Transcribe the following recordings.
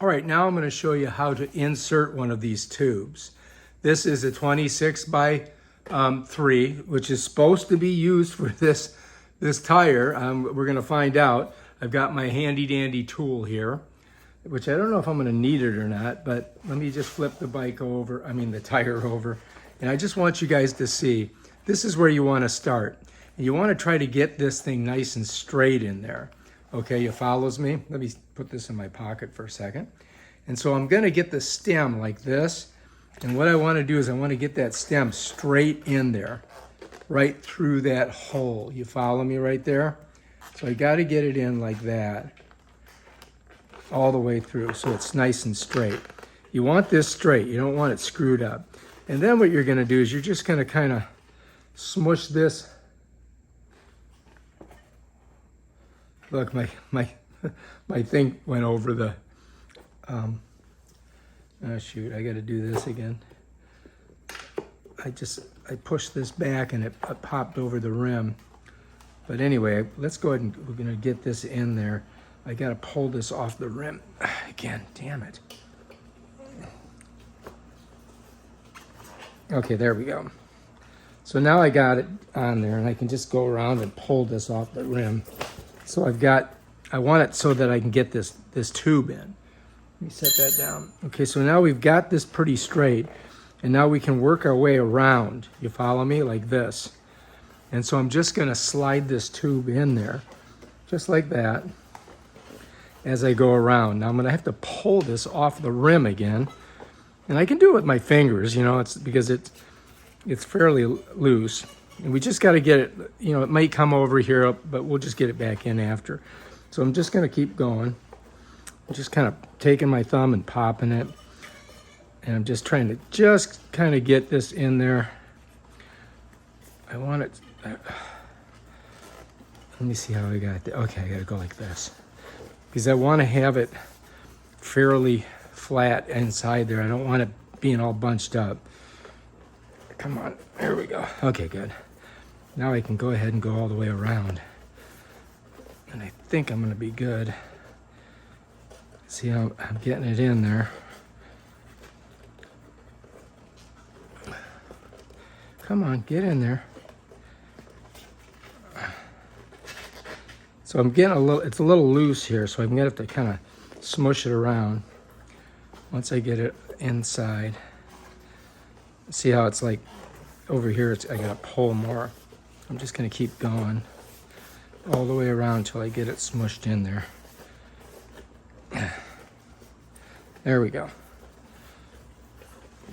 All right, now I'm going to show you how to insert one of these tubes. This is a 26 by 3, which is supposed to be used for this tire. We're going to find out. I've got my handy dandy tool here, which I don't know if I'm going to need it or not, but let me just flip the the tire over. And I just want you guys to see, this is where you want to start. And you want to try to get this thing nice and straight in there. Okay, you follows me? Let me put this in my pocket for a second. And so I'm gonna get the stem like this. And what I wanna do is I wanna get that stem straight in there, right through that hole. You follow me right there? So I gotta get it in like that, all the way through, so it's nice and straight. You want this straight, you don't want it screwed up. And then what you're gonna do is you're just gonna kinda smush this. Look, my thing went over the, oh shoot, I gotta do this again. I pushed this back and it popped over the rim. But anyway, let's go ahead and we're gonna get this in there. I gotta pull this off the rim again, damn it. Okay, there we go. So now I got it on there and I can just go around and pull this off the rim. So I want it so that I can get this tube in. Let me set that down. Okay, so now we've got this pretty straight, and now we can work our way around. You follow me? Like this. And so I'm just gonna slide this tube in there, just like that, as I go around. Now I'm gonna have to pull this off the rim again, and I can do it with my fingers, you know, it's because it's fairly loose. And we just got to get it, you know, it might come over here, but we'll just get it back in after. So I'm just going to keep going. I'm just kind of taking my thumb and popping it. And I'm just trying to just kind of get this in there. I want it, let me see how I got it. Okay, I got to go like this. Because I want to have it fairly flat inside there. I don't want it being all bunched up. Come on, there we go. Okay, good. Now I can go ahead and go all the way around. And I think I'm gonna be good. See how I'm getting it in there. Come on, get in there. So I'm getting it's a little loose here, so I'm gonna have to kind of smush it around. Once I get it inside. See how it's like over here, I gotta pull more. I'm just gonna keep going all the way around until I get it smushed in there. There we go.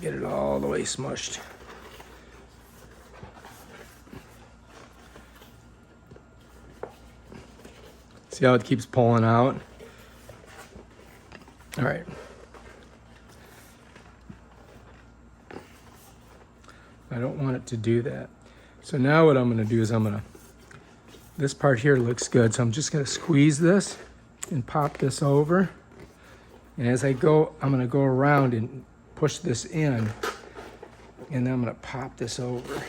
Get it all the way smushed. See how it keeps pulling out? All right. I don't want it to do that. So now what I'm gonna do is this part here looks good, so I'm just gonna squeeze this and pop this over. And as I go, I'm gonna go around and push this in, and then I'm gonna pop this over.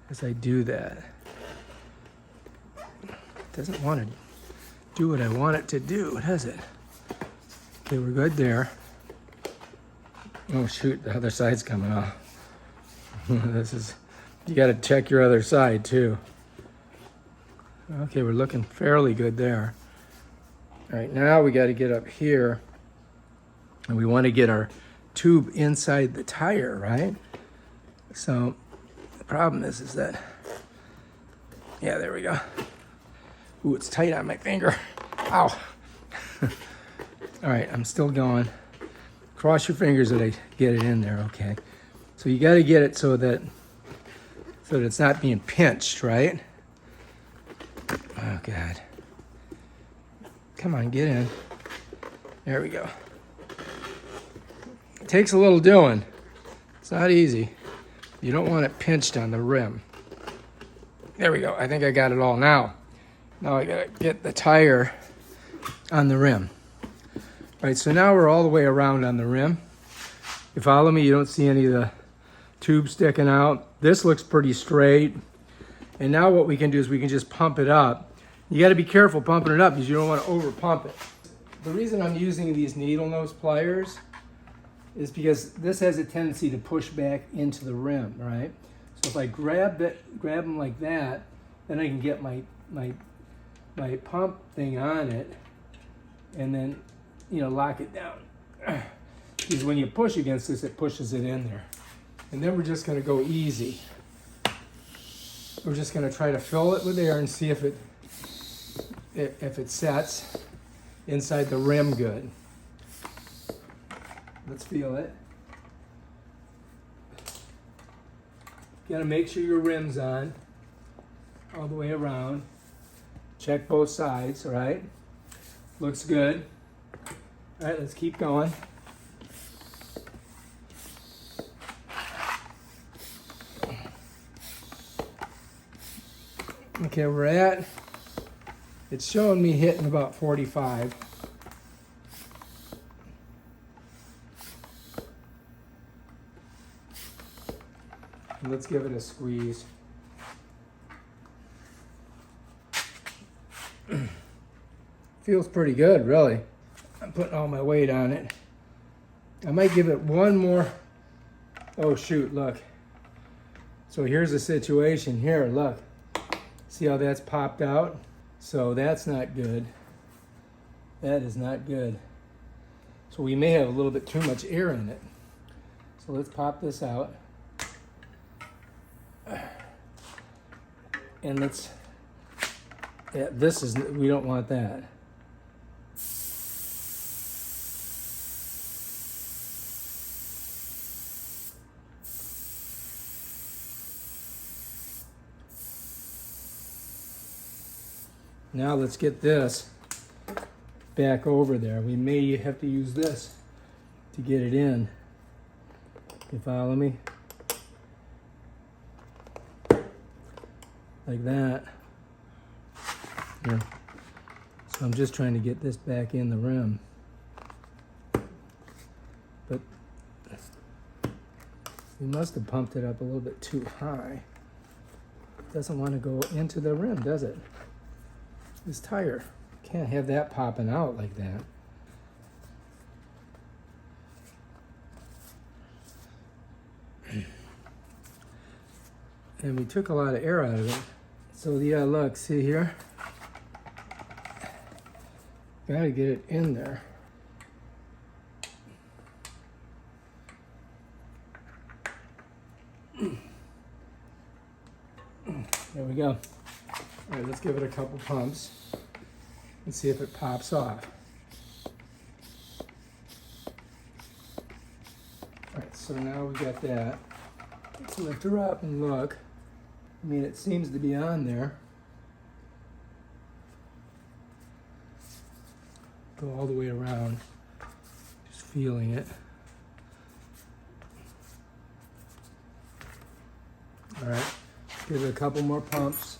As I do that. It doesn't want to do what I want it to do, does it? Okay, we're good there. Oh shoot, the other side's coming off. You gotta check your other side too. Okay, we're looking fairly good there. All right, now we gotta get up here and we wanna get our tube inside the tire, right? So the problem is that, yeah, there we go. Ooh, it's tight on my finger. Ow. All right, I'm still going. Cross your fingers that I get it in there, okay. So you gotta get it so that it's not being pinched, right? Oh God. Come on, get in. There we go. It takes a little doing. It's not easy. You don't want it pinched on the rim. There we go, I think I got it all now. Now I gotta get the tire on the rim. All right, so now we're all the way around on the rim. You follow me? You don't see any of the tube sticking out. This looks pretty straight. And now what we can do is we can just pump it up You got to be careful pumping it up because you don't want to over pump it. The reason I'm using these needle nose pliers is because this has a tendency to push back into the rim, right? So if I grab them like that, then I can get my pump thing on it and then, you know, lock it down. Because when you push against this, it pushes it in there. And then we're just gonna go easy. We're just gonna try to fill it with air and see if it sets inside the rim good. Let's feel it. You gotta make sure your rim's on all the way around. Check both sides, all right? Looks good. All right, let's keep going. Okay, it's showing me hitting about 45. Let's give it a squeeze. Feels pretty good, really. I'm putting all my weight on it. I might give it one more. Oh shoot, look. So here's the situation here, look. See how that's popped out? So that's not good. That is not good. So we may have a little bit too much air in it. So let's pop this out. And we don't want that. Now let's get this back over there. We may have to use this to get it in. You follow me? Like that. Here. So I'm just trying to get this back in the rim. But we must have pumped it up a little bit too high. It doesn't want to go into the rim, does it? This tire. Can't have that popping out like that. And we took a lot of air out of it. So yeah, look, see here? Gotta get it in there. There we go. All right, let's give it a couple pumps and see if it pops off. All right, so now we got that. Let's lift her up and look. I mean, it seems to be on there. Go all the way around, just feeling it. All right, give it a couple more pumps.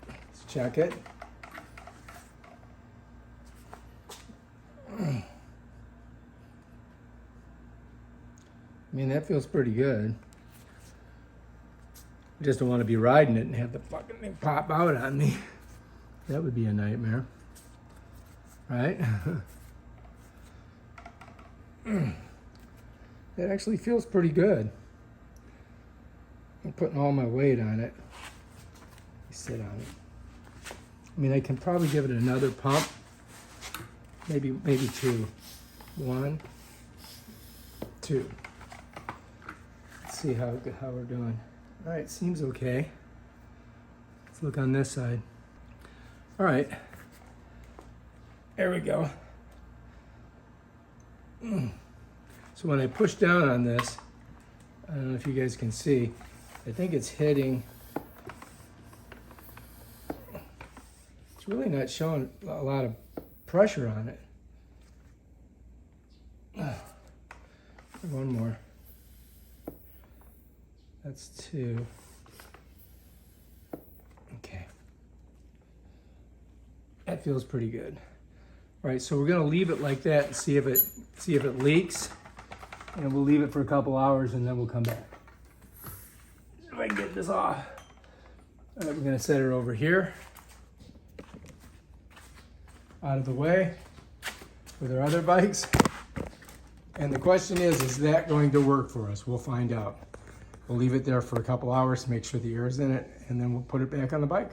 Let's check it. I mean, that feels pretty good. I just don't want to be riding it and have the fucking thing pop out on me. That would be a nightmare, right? It actually feels pretty good. I'm putting all my weight on it. Sit on it. I mean, I can probably give it another pump. Maybe two. 1, 2. Let's see how we're doing. All right, seems okay. Let's look on this side. All right, there we go. So when I push down on this, I don't know if you guys can see, I think it's hitting. It's really not showing a lot of pressure on it. One more. That's 2. Okay. That feels pretty good. All right, so we're gonna leave it like that and see if it leaks, and we'll leave it for a couple hours and then we'll come back. If I can get this off. All right, we're gonna set it over here, out of the way with our other bikes. And the question is that going to work for us? We'll find out. We'll leave it there for a couple hours to make sure the air is in it, and then we'll put it back on the bike.